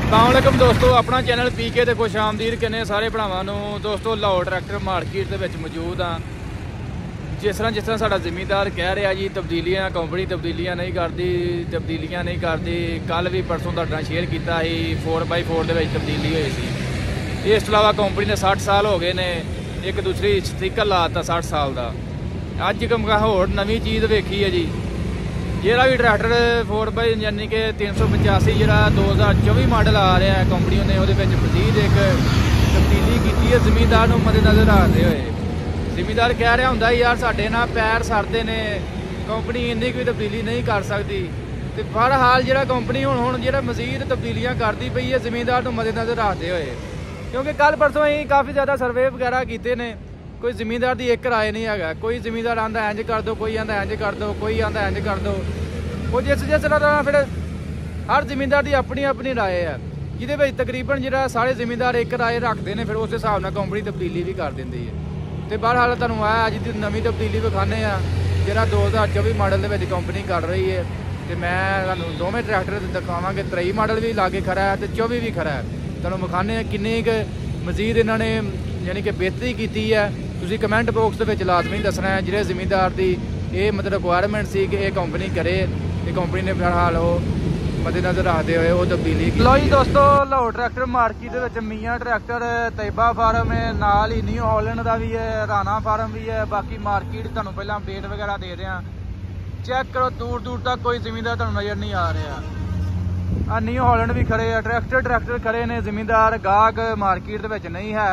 अस्सलामुअलैकुम दोस्तों, अपना चैनल पीके ते खुश आमदीद कहने सारे भरावां नूं। दोस्तों लाहौर ट्रैक्टर मार्केट दे विच मौजूद हाँ। जिस तरह साडा जिमीदार कह रहा जी तब्दीलियां कंपनी तब्दीलियां नहीं करती। कल भी परसों तुहाडे नाल शेयर किया 4x4 दे विच तब्दीली हुई सी। इस तो इलावा कंपनी ने 60 साल हो गए ने, एक दूसरी स्टिकर लाता 60 साल का। अज होर नवीं चीज़ वेखी है जी, जिहड़ा भी ट्रैक्टर 4x यानी कि 385 जिहड़ा 2024 मॉडल आ रहा है, कंपनी ने उहदे विच मजीद एक तब्दीली की है जमींदार नूं मद्देनज़र रखते हुए। जिमीदार कह रहा होंदा यार साडे ना पैर सरदे ने, कंपनी इन्नी कोई तब्दीली नहीं कर सकती। तो बहरहाल जिहड़ा कंपनी हुण जिहड़ा मजीद तब्दीलियां करती पई है जमींदार नूं मद्देनज़र रखते हुए, क्योंकि कल परसों ही काफ़ी ज़्यादा सर्वे वगैरह किए ने। कोई जमींदार की एक राय नहीं है। कोई जमींदार आंदा इंज कर दो, कोई आंदा इंज कर दो, कोई आंदा इंज कर दो। वो जिस तरह फिर हर जमींदार की अपनी अपनी राय है, जिहदे तकरीबन जिहड़ा सारे जमींदार एक राय रखते हैं, फिर उस हिसाब नाल कंपनी तब्दीली भी कर देंदी है। तो बहरहाल तुहानूं अज दी नवीं तब्दीली विखाने आ जिहड़ा 2024 मॉडल दे विच कंपनी कर रही है। तो मैं तुहानूं दोवें ट्रैक्टर दिखावांगे, 23 मॉडल भी लागे खड़ा है तो 24 भी खड़ा है। तुहानूं विखाने किन्नी मजीद इन्होंने यानी कि बेहतरी की है। तुसीं कमेंट बॉक्स दे विच लाजमी दसना है जिहड़े जमींदार की ये मतलब रिक्वायरमेंट सी कि ये कंपनी करे, ये कंपनी ने फिलहाल वो मद्देनज़र रखते हुए वो तब्दीली की। लो जी दोस्तों, लाहौर ट्रैक्टर मार्केट दे विच मियां ट्रैक्टर तैयबा फार्म है, नाल ही न्यू हॉलैंड का भी है, राणा फार्म भी है। बाकी मार्केट तुहानूं पहलां अपडेट वगैरह दे रहे हैं। चैक करो, दूर दूर तक कोई जमींदार तुहानूं नज़र नहीं आ रहा। न्यू हॉलैंड भी खड़े है, ट्रैक्टर खड़े ने। जमींदार गाहक मार्केट दे विच नहीं है।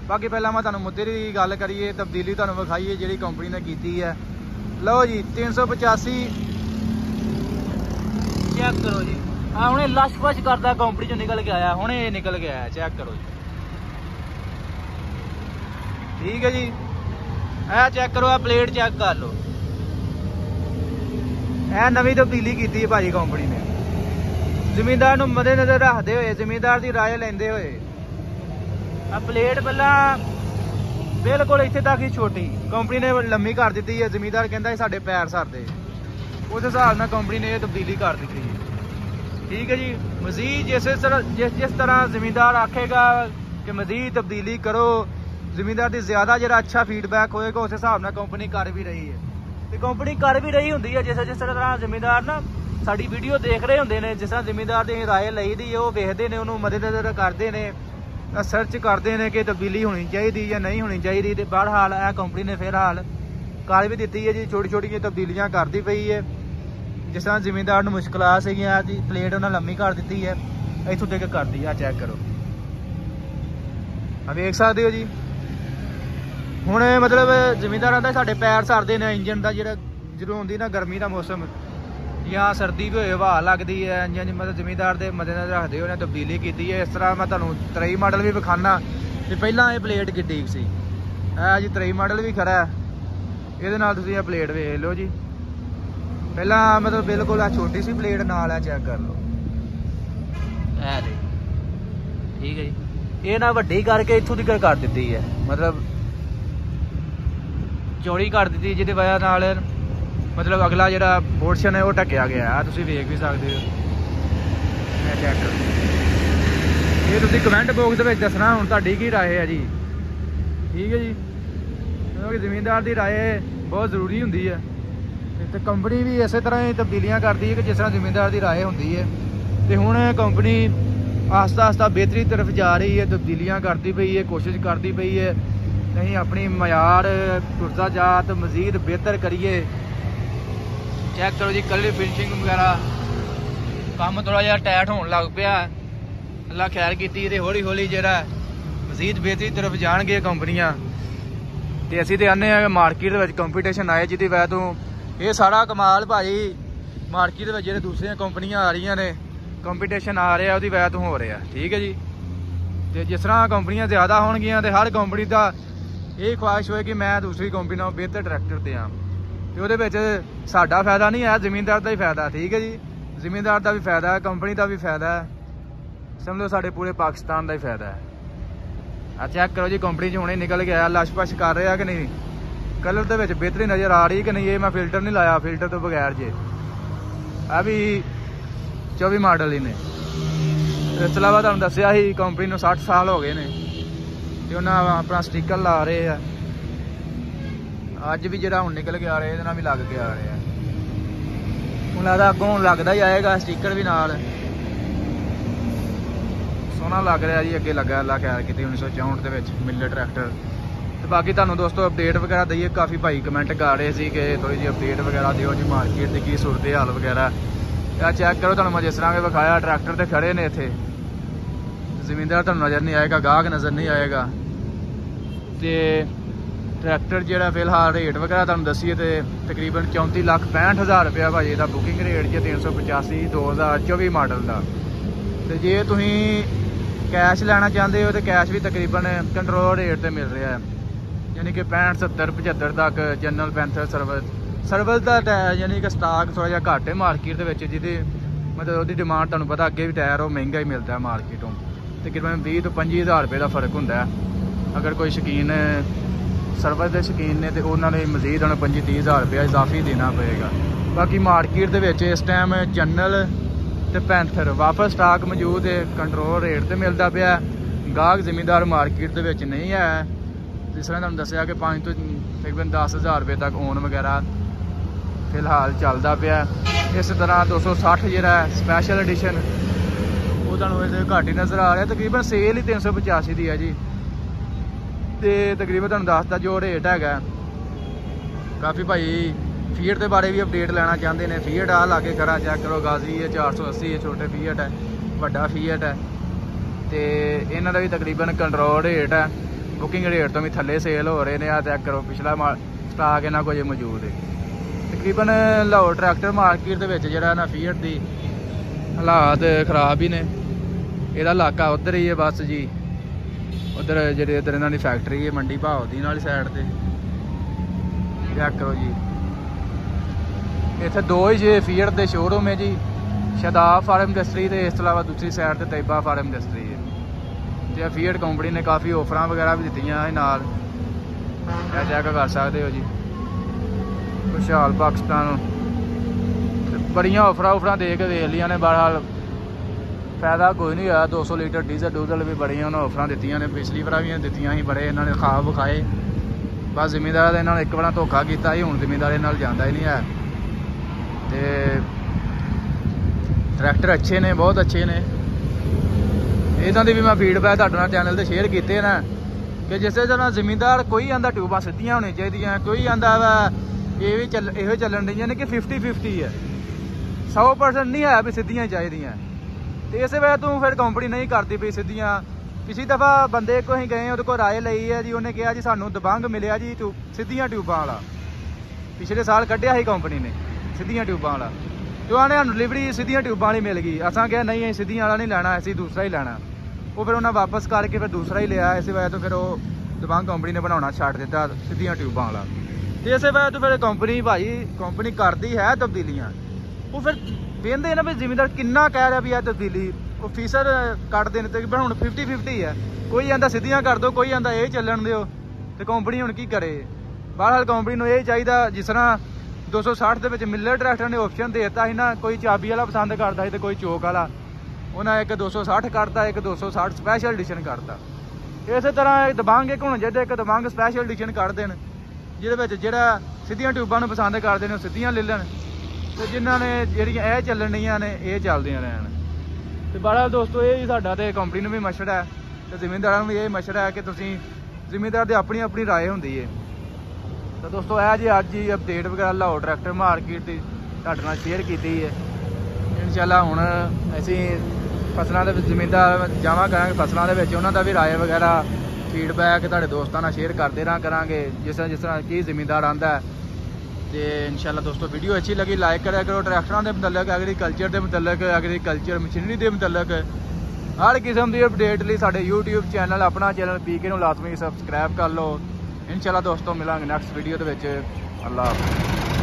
बाकी पहला मैं तुहानूं मुद्दे की गल करिए, तब्दीली तुहानूं विखाईए जिहड़ी कंपनी ने की है। लो जी 385 चेक करो जी। हाँ हुणे लश फश करता कंपनी चो निकल के आया, हुणे निकल के आया। चेक करो जी, ठीक है जी। ऐ चेक करो, प्लेट चेक कर लो। ऐ नवीं तब्दीली की है भाजी कंपनी ने, जमींदार नूं मद्देनज़र रखते हुए, जमींदार की राय लेंदे हुए। प्लेट पहला बिल्कुल इत्थे तक ही छोटी कंपनी ने लम्मी कर दी है। जमींदार कहता साडे पैर सरदे, उस हिसाब नाल कंपनी ने तब्दीली कर दी है। ठीक है जी। मजीद जिस तरह जमींदार आखेगा कि मजीद तब्दीली करो, जमींदार की ज्यादा जो अच्छा फीडबैक होएगा, उस हिसाब नाल कंपनी कर भी रही है। तो कंपनी कर भी रही होंगी है। जिस तरह जमींदार ना साडी वीडियो देख रहे होंगे ने, जिस तरह जमींदार की राय लई दी है, वो वेखते हैं, उन्होंने मद्देनज़र करते हैं, सर्च करते हैं कि तब्दीली होनी चाहिए या नहीं होनी चाहिए। तो बहरहाल यह कंपनी ने फिलहाल कर भी दी है जी, छोटी छोटी तब्दीलियां करती पई है। जिस तरह जमींदार नूं मुश्किल सीगियां जी, प्लेट उन्हें लम्मी कर दी है, इत्थों तक कर दी है। चेक करो, वेख सकते हो जी। हुण मतलब जमींदार आंदा साडे पैर सरदे ने, इंजन का जो होंदी ना गर्मी का मौसम या सर्दी भी होए, हवा लगती है, इंजन मतलब जमींदार के मद्देनज़र रखते हुए तब्दीली की है। इस तरह मैं तुहानूं 23 मॉडल भी विखाना। तो पहला ये प्लेट की ठीक सी, जी 23 मॉडल भी खड़ा है, ये तुसीं प्लेट वेख लो जी। पहला मतलब बिल्कुल छोटी सी प्लेट नाल है, चेक कर लो। ठीक है जी। ये ना वड्डी करके इत्थों तक कर दी है, मतलब चौड़ी कर दी, जिहदी वजह नाल मतलब अगला जो पोर्शन है वो ढकिया गया है। तुसीं वेख भी सकते हो। चेक करो, ये तुसीं कमेंट बॉक्स में दसना हुण तुहाडी की राय है जी। ठीक है जी, क्योंकि जमींदार की राय बहुत जरूरी होंदी है। तो कंपनी भी इस तरह ही तब्दीलियां करती है कि जिस तरह जमींदार की राय होंदी है। तो हुण कंपनी आस्ता आस्ता बेहतरी तरफ जा रही है, तब्दीलियां करती पई है, कोशिश करती पई है नहीं अपनी मयार पुरजा जात मजीद बेहतर करिए। चेक करो जी, कलर फिनिशिंग वगैरह काम थोड़ा जिहा टाइट होने लग पिया। अल्लाह खैर की, हौली हौली जरा मजीद बेहतरी तरफ जाएंगे कंपनियां। तो असीं तो आने मार्केट में कंपीटिशन आए, जिहदी वजह तो ये सारा कमाल भाजी मार्केट में जो दूसरिया कंपनियां आ रही ने, कंपीटिशन आ रहा, उसकी वजह तो हो रहा। ठीक है जी। तो जिस तरह कंपनियां ज़्यादा होणगियां तो हर कंपनी का ये ख्वाहिश होए कि मैं दूसरी कंपनी नालों बेहतर ट्रैक्टर दें। तो वो साडा फायदा नहीं है, जमींदार का ही फायदा। ठीक है जी, जमींदार का भी फायदा है, कंपनी का भी फायदा है, समझो साडे पूरे पाकिस्तान का ही फायदा है। चेक करो जी, कंपनी च हुणे निकल के आया, लश पश कर रहा कि नहीं, कलर के बेहतरी नज़र आ रही कि नहीं। ये मैं फिल्टर नहीं लाया, फिल्टर तो बगैर जे। आ भी 24 मॉडल ही ने। ਇਸ ਤੋਂ ਇਲਾਵਾ ਤੁਹਾਨੂੰ ਦੱਸਿਆ ਸੀ ਕੰਪਨੀ ਨੂੰ 60 ਸਾਲ ਹੋ ਗਏ ਨੇ ਤੇ ਉਹਨਾਂ ਆਪਣਾ ਸਟicker ਲਾ ਰਹੇ ਆ। ਅੱਜ ਵੀ ਜਿਹੜਾ ਹੁਣ ਨਿਕਲ ਕੇ ਆ ਰਿਹਾ ਇਹਦੇ ਨਾਲ ਵੀ ਲੱਗ ਕੇ ਆ ਰਿਹਾ। ਹੁਣ ਲੱਗਦਾ ਅੱਗੋਂ ਲੱਗਦਾ ਹੀ ਆਏਗਾ ਸਟicker ਵੀ ਨਾਲ। ਸੋਹਣਾ ਲੱਗ ਰਿਹਾ ਜੀ। ਅੱਗੇ ਲੱਗਾ ਅੱਲਾ ਖੈਰ ਕੀਤੀ 1964 ਦੇ ਵਿੱਚ ਮਿਲਰ ਟਰੈਕਟਰ। ਤੇ ਬਾਕੀ ਤੁਹਾਨੂੰ ਦੋਸਤੋ ਅਪਡੇਟ ਵਗੈਰਾ ਦਈਏ। ਕਾਫੀ ਭਾਈ ਕਮੈਂਟ ਕਰ ਰਹੇ ਸੀ ਕਿ ਥੋੜੀ ਜਿਹੀ ਅਪਡੇਟ ਵਗੈਰਾ ਦਿਓ ਜੀ ਮਾਰਕੀਟ ਦੀ ਕੀ ਸੂਰਤ ਹਾਲ ਵਗੈਰਾ। ਆ ਚੈੱਕ ਕਰੋ, ਤੁਹਾਨੂੰ ਮੈਂ ਜਿਸ ਤਰ੍ਹਾਂ ਕਿ ਵਿਖਾਇਆ ਟਰੈਕਟਰ ਤੇ ਖੜੇ ਨੇ ਇੱਥੇ। ਜ਼ਮੀਨਦਾਰ ਤੁਹਾਨੂੰ ਨਜ਼ਰ ਨਹੀਂ ਆਏਗਾ, ਗਾਹਕ ਨਜ਼ਰ ਨਹੀਂ ਆਏਗਾ। ਤੇ ਟਰੈਕਟਰ ਜਿਹੜਾ ਫਿਲਹਾਲ ਰੇਟ ਵਗੈਰਾ ਤੁਹਾਨੂੰ ਦੱਸੀਏ ਤੇ ਤਕਰੀਬਨ 34,65,000 ਰੁਪਇਆ ਭਾਜੀ ਦਾ ਬੁਕਿੰਗ ਰੇਟ ਜੇ 385 2024 ਮਾਡਲ ਦਾ। ਤੇ ਜੇ ਤੁਸੀਂ ਕੈਸ਼ ਲੈਣਾ ਚਾਹੁੰਦੇ ਹੋ ਤੇ ਕੈਸ਼ ਵੀ ਤਕਰੀਬਨ ਕੰਟਰੋਲ ਰੇਟ ਤੇ ਮਿਲ ਰਿਹਾ ਹੈ, ਯਾਨੀ ਕਿ 65 70 75 ਤੱਕ। ਜਨਰਲ ਪੈਂਥਰ ਸਰਵਿਸ ਦਾ ਯਾਨੀ ਕਿ ਸਟਾਕ ਥੋੜਾ ਜਿਹਾ ਘੱਟ ਹੈ ਮਾਰਕੀਟ ਦੇ ਵਿੱਚ, ਜਿਹਦੀ ਮਤਲਬ ਉਹਦੀ ਡਿਮਾਂਡ ਤੁਹਾਨੂੰ ਪਤਾ ਅੱਗੇ ਵੀ ਟਾਇਰ ਉਹ ਮਹਿੰਗਾ ਹੀ ਮਿਲਦਾ ਮਾਰਕੀਟੋਂ। ਤਕਰੀਬਨ 20 ਤੋਂ 25,000 ਰੁਪਏ ਦਾ ਫਰਕ ਹੁੰਦਾ। ਅਗਰ ਕੋਈ ਸ਼ੌਕੀਨ ਸਰਵਿਸ ਦੇ ਸ਼ੌਕੀਨ ਨੇ ਤੇ ਉਹਨਾਂ ਨੇ ਮਜ਼ੀਦ ਹੁਣ 25-30,000 ਰੁਪਇਆ ਇਜ਼ਾਫੀ ਦੇਣਾ ਪਏਗਾ। ਬਾਕੀ ਮਾਰਕੀਟ ਦੇ ਵਿੱਚ ਇਸ ਟਾਈਮ ਜਨਰਲ ਤੇ ਪੈਂਥਰ ਵਾਪਸ ਸਟਾਕ ਮੌਜੂਦ ਹੈ, ਕੰਟਰੋਲ ਰੇਟ ਤੇ ਮਿਲਦਾ ਪਿਆ। ਗਾਹਕ ਜ਼ਿਮੀਂਦਾਰ ਮਾਰਕੀਟ ਦੇ ਵਿੱਚ ਨਹੀਂ ਹੈ। ਜਿਸ ਤਰ੍ਹਾਂ ਤੁਹਾਨੂੰ ਦੱਸਿਆ ਕਿ 5 ਤੋਂ ਤਕਰੀਬਨ 10,000 ਰੁਪਏ ਤੱਕ ਓਨ ਵਗੈਰਾ ਫਿਲਹਾਲ ਚੱਲਦਾ ਪਿਆ। ਇਸ ਤਰ੍ਹਾਂ 260 ਜਿਹੜਾ ਸਪੈਸ਼ਲ ਐਡੀਸ਼ਨ ਉਹ ਤੁਹਾਨੂੰ ਇਹਦੇ ਘੱਟ ਹੀ ਨਜ਼ਰ ਆ ਰਿਹਾ। ਤਕਰੀਬਨ ਸੇਲ ਹੀ 385 ਦੀ ਹੈ ਜੀ। ਤੇ ਤਕਰੀਬਨ ਤੁਹਾਨੂੰ ਦੱਸਦਾ ਜੋ ਰੇਟ ਹੈਗਾ। ਕਾਫੀ ਭਾਈ ਫੀਟ ਦੇ ਬਾਰੇ ਵੀ ਅਪਡੇਟ ਲੈਣਾ ਚਾਹੁੰਦੇ ਨੇ। ਫੀਟ ਆ ਲਾ ਕੇ ਖੜਾ ਚੈੱਕ ਕਰੋ, ਗਾਜ਼ੀ ਹੈ 480 ਹੈ, ਛੋਟੇ ਫੀਟ ਹੈ, ਵੱਡਾ ਫੀਟ ਹੈ। ਤੇ ਇਹਨਾਂ ਦਾ ਵੀ ਤਕਰੀਬਨ ਕੰਟਰੋਲ ਰੇਟ ਹੈ, ਬੁਕਿੰਗ ਰੇਟ ਤੋਂ ਵੀ ਥੱਲੇ ਸੇਲ ਹੋ ਰਹੇ ਨੇ। ਆ ਚੈੱਕ ਕਰੋ ਪਿਛਲਾ ਸਟਾਕ ਇਹਨਾਂ ਕੋਲ ਮੌਜੂਦ ਹੈ। ਤਕਰੀਬਨ ਲਾਹੌਰ ਟਰੈਕਟਰ ਮਾਰਕੀਟ ਦੇ ਵਿੱਚ ਜਿਹੜਾ ਨਾ ਫੀਟ ਦੀ ਹਾਲਾਤ ਖਰਾਬ ਹੀ ਨੇ। ਇਹਦਾ ਇਲਾਕਾ ਉੱਧਰ ਹੀ ਹੈ ਬਸ ਜੀ, ਉੱਧਰ ਜਿਹੜੇ ਇੱਧਰ ਇਹਨਾਂ ਦੀ ਫੈਕਟਰੀ ਹੈ ਮੰਡੀ ਭਾਅ ਦੀ ਨਾਲ ਸਾਈਡ ਤੇ। ਚੈੱਕ ਕਰੋ ਜੀ, ਇੱਥੇ 2 ਹੀ ਜੇ ਫੀਟ ਦੇ ਸ਼ੋਰੂਮ ਹੈ ਜੀ, ਸ਼ਦਾਬ ਫਾਰਮ ਇੰਡਸਟਰੀ ਤੇ ਇਸ ਤੋਂ ਇਲਾਵਾ ਦੂਸਰੀ ਸਾਈਡ ਤੇ ਤੈਬਾ ਫਾਰਮ ਇੰਡਸਟਰੀ ਹੈ। ਤੇ ਫੀਟ ਕੰਪਨੀ ਨੇ ਕਾਫੀ ਆਫਰਾਂ ਵਗੈਰਾ ਵੀ ਦਿੱਤੀਆਂ ਹੈ ਨਾਲ, ਇਹ ਚੈੱਕ ਕਰ ਸਕਦੇ ਹੋ ਜੀ। ਖੁਸ਼ਹਾਲ ਪਾਕਿਸਤਾਨ ਬੜੀਆਂ ਆਫਰਾਂ ਦੇ ਕੇ ਵੇਖ ਲਈਆਂ ਨੇ। ਬਹਰਹਾਲ ਫਾਇਦਾ ਕੋਈ ਨਹੀਂ ਹੋਇਆ। 200 ਲੀਟਰ ਡੀਜ਼ਲ ਵੀ ਬੜੀਆਂ ਉਹਨਾਂ ਆਫਰਾਂ ਦਿੱਤੀਆਂ ਨੇ, ਪਿਛਲੀ ਵਾਰ ਵੀ ਦਿੱਤੀਆਂ ਸੀ। ਬੜੇ ਇਹਨਾਂ ਨੇ ਖਾਬ ਵਿਖਾਏ। ਬਸ ਜ਼ਿਮੀਂਦਾਰਾਂ ਦੇ ਨਾਲ ਇੱਕ ਵਾਰ ਧੋਖਾ ਕੀਤਾ ਸੀ, ਹੁਣ ਜ਼ਿਮੀਂਦਾਰ ਨਾਲ ਜਾਂਦਾ ਹੀ ਨਹੀਂ ਹੈ। ਤੇ ਟਰੈਕਟਰ ਅੱਛੇ ਨੇ, ਬਹੁਤ ਅੱਛੇ ਨੇ। ਇੱਦਾਂ ਦੀ ਵੀ ਮੈਂ ਫੀਡਬੈਕ ਤੁਹਾਡੇ ਨਾਲ ਚੈਨਲ ਤੇ ਸ਼ੇਅਰ ਕੀਤੇ ਨਾ ਕਿ ਜਿਸ ਤਰ੍ਹਾਂ ਜ਼ਿਮੀਂਦਾਰ ਕੋਈ ਆਂਦਾ ਟਿਊਬਾਂ ਸਿੱਧੀਆਂ ਹੋਣੀਆਂ ਚਾਹੀਦੀਆਂ, ਕੋਈ ਆਂਦਾ ਵਾ ਇਹ ਵੀ ਇਹੋ ਚੱਲਣ ਡੀਆਂ ਨੇ ਕਿ 50-50 ਹੈ, 100% ਨਹੀਂ ਹੈ ਵੀ ਸਿੱਧੀਆਂ ਚਾਹੀਦੀਆਂ। ਤੇ ਇਸੇ ਵਜ੍ਹਾ ਤੋਂ ਫਿਰ ਕੰਪਨੀ ਨਹੀਂ ਕਰਦੀ ਪਈ ਸਿੱਧੀਆਂ। ਪਿਛਲੀ ਦਫਾ ਬੰਦੇ ਕੋਲ ਹੀ ਗਏ, ਉਹਦੇ ਕੋਲ ਰਾਏ ਲਈ ਹੈ ਜੀ। ਉਹਨੇ ਕਿਹਾ ਜੀ ਸਾਨੂੰ ਦਬੰਗ ਮਿਲਿਆ ਜੀ ਸਿੱਧੀਆਂ ਟਿਊਬਾਂ ਵਾਲਾ। ਪਿਛਲੇ ਸਾਲ ਕੱਢਿਆ ਸੀ ਕੰਪਨੀ ਨੇ ਸਿੱਧੀਆਂ ਟਿਊਬਾਂ ਵਾਲਾ, ਤੇ ਉਹਨੇ ਸਾਨੂੰ ਡਿਲੀਵਰੀ ਸਿੱਧੀਆਂ ਟਿਊਬਾਂ ਵਾਲੀ ਮਿਲ ਗਈ। ਅਸਾਂ ਕਿਹਾ ਨਹੀਂ ਅਸੀਂ ਸਿੱਧੀਆਂ ਵਾਲਾ ਨਹੀਂ ਲੈਣਾ, ਅਸੀਂ ਦੂਸਰਾ ਹੀ ਲੈਣਾ। ਉਹ ਫਿਰ ਉਹਨਾਂ ਵਾਪਸ ਕਰਕੇ ਫਿਰ ਦੂਸਰਾ ਹੀ ਲਿਆ। ਇਸੇ ਵਜ੍ਹਾ ਤੋਂ ਫਿਰ ਉਹ ਦਬੰਗ ਕੰਪਨੀ ਨੇ ਬਣਾਉਣਾ ਛੱਡ ਦਿੱਤਾ ਸਿੱਧੀਆਂ ਟਿਊਬਾਂ ਵਾਲਾ। ਤੇ ਇਸੇ ਵਜ੍ਹਾ ਤੋਂ ਫਿਰ ਕੰਪਨੀ ਕਰਦੀ ਹੈ ਤਬਦੀਲੀਆਂ। ਉਹ ਫਿਰ ਵੇਂਦੇ ਨਾ ਵੀ ਜ਼ਿਮੀਂਦਾਰ ਕਿੰਨਾ ਕਹਿ ਰਿਹਾ ਵੀ ਇਹ ਤਬਦੀਲੀ, ਉਹ ਫੀਸਰ ਕੱਢਦੇ ਨੇ। ਤੇ ਹੁਣ 50-50 ਹੈ, ਕੋਈ ਆਂਦਾ ਸਿੱਧੀਆਂ ਕਰ ਦਿਓ, ਕੋਈ ਆਂਦਾ ਇਹ ਚੱਲਣ ਦਿਓ। ਤੇ ਕੰਪਨੀ ਹੁਣ ਕੀ ਕਰੇ? ਬਹਰਹਾਲ ਕੰਪਨੀ ਨੂੰ ਇਹ ਚਾਹੀਦਾ, ਜਿਸ ਤਰ੍ਹਾਂ 260 ਦੇ ਵਿੱਚ ਮਿਲਰ ਟਰੈਕਟਰ ਨੇ ਆਪਸ਼ਨ ਦੇ ਦਿੱਤਾ ਸੀ ਨਾ, ਕੋਈ ਚਾਬੀ ਵਾਲਾ ਪਸੰਦ ਕਰਦਾ ਸੀ ਤੇ ਕੋਈ ਚੋਕ ਵਾਲਾ। ਉਹਨਾਂ ਇੱਕ 260 ਕਰਤਾ, ਇੱਕ 260 ਸਪੈਸ਼ਲ ਐਡੀਸ਼ਨ ਕਰਤਾ। ਇਸੇ ਤਰ੍ਹਾਂ ਦਬੰਗ ਇੱਕ ਹੁਣ ਜਿਹਦੇ ਇੱਕ ਦਬੰਗ ਸਪੈਸ਼ਲ ਐਡੀਸ਼ਨ ਕਰ ਦੇਣ, ਜਿਹਦੇ ਵਿੱਚ ਜਿਹੜਾ ਸਿੱਧੀਆਂ ਟਿਊਬਾਂ ਨੂੰ ਪਸੰਦ ਕਰਦੇ ਨੇ ਉਹ ਸਿੱਧੀਆਂ ਲੈ ਲੈਣ, ਤੇ ਜਿਨ੍ਹਾਂ ਨੇ ਜਿਹੜੀਆਂ ਇਹ ਚੱਲਣੀਆਂ ਨੇ ਇਹ ਚੱਲਦੀਆਂ ਰਹਿਣ। ਤੇ ਬਹਰਹਾਲ ਦੋਸਤੋ ਇਹ ਹੀ ਸਾਡਾ ਤੇ ਕੰਪਨੀ ਨੂੰ ਵੀ ਮਸ਼ਵਰਾ ਹੈ ਤੇ ਜ਼ਿਮੀਂਦਾਰਾਂ ਨੂੰ ਵੀ ਇਹ ਮਸ਼ਵਰਾ ਹੈ ਕਿ ਤੁਸੀਂ ਜ਼ਿਮੀਂਦਾਰ ਦੀ ਆਪਣੀ ਰਾਏ ਹੁੰਦੀ ਹੈ। ਤਾਂ ਦੋਸਤੋ ਇਹ ਜੀ ਅੱਜ ਹੀ ਅਪਡੇਟ ਵਗੈਰਾ ਲਾਹੌਰ ਟਰੈਕਟਰ ਮਾਰਕੀਟ ਦੀ ਤੁਹਾਡੇ ਨਾਲ ਸ਼ੇਅਰ ਕੀਤੀ ਹੈ। ਇਨਸ਼ਾਅੱਲਾ ਹੁਣ ਅਸੀਂ ਫਸਲਾਂ ਦੇ ਵਿੱਚ ਜ਼ਿਮੀਂਦਾਰ ਜਾਵਾਂ ਕਰਾਂਗੇ, ਫਸਲਾਂ ਦੇ ਵਿੱਚ ਉਹਨਾਂ ਦਾ ਵੀ ਰਾਏ ਵਗੈਰਾ ਫੀਡਬੈਕ ਤੁਹਾਡੇ ਦੋਸਤਾਂ ਨਾਲ ਸ਼ੇਅਰ ਕਰਦੇ ਰਹਾਂ ਕਰਾਂਗੇ, ਜਿਸ ਤਰ੍ਹਾਂ ਕੀ ਜ਼ਿਮੀਂਦਾਰ ਆਉਂਦਾ। ਤੇ ਇਨਸ਼ਾਅੱਲਾ ਦੋਸਤੋ ਵੀਡੀਓ ਅੱਛੀ ਲੱਗੀ ਲਾਈਕ ਕਰਿਆ ਕਰੋ। ਟਰੈਕਟਰਾਂ ਦੇ ਮੁਤਲਕ, ਐਗਰੀਕਲਚਰ ਦੇ ਮੁਤਲਕ, ਐਗਰੀਕਲਚਰ ਮਸ਼ੀਨਰੀ ਦੇ ਮੁਤਲਕ ਹਰ ਕਿਸਮ ਦੀ ਅਪਡੇਟ ਲਈ ਸਾਡੇ YouTube ਚੈਨਲ ਆਪਣਾ ਚੈਨਲ PK ਨੂੰ ਲਾਜ਼ਮੀ ਸਬਸਕ੍ਰਾਈਬ ਕਰ ਲਓ। ਇਨਸ਼ਾਅੱਲਾ ਦੋਸਤੋ ਮਿਲਾਂਗੇ ਨੈਕਸਟ ਵੀਡੀਓ ਦੇ ਵਿੱਚ। ਅੱਲਾ ਹਾਫਿਜ਼।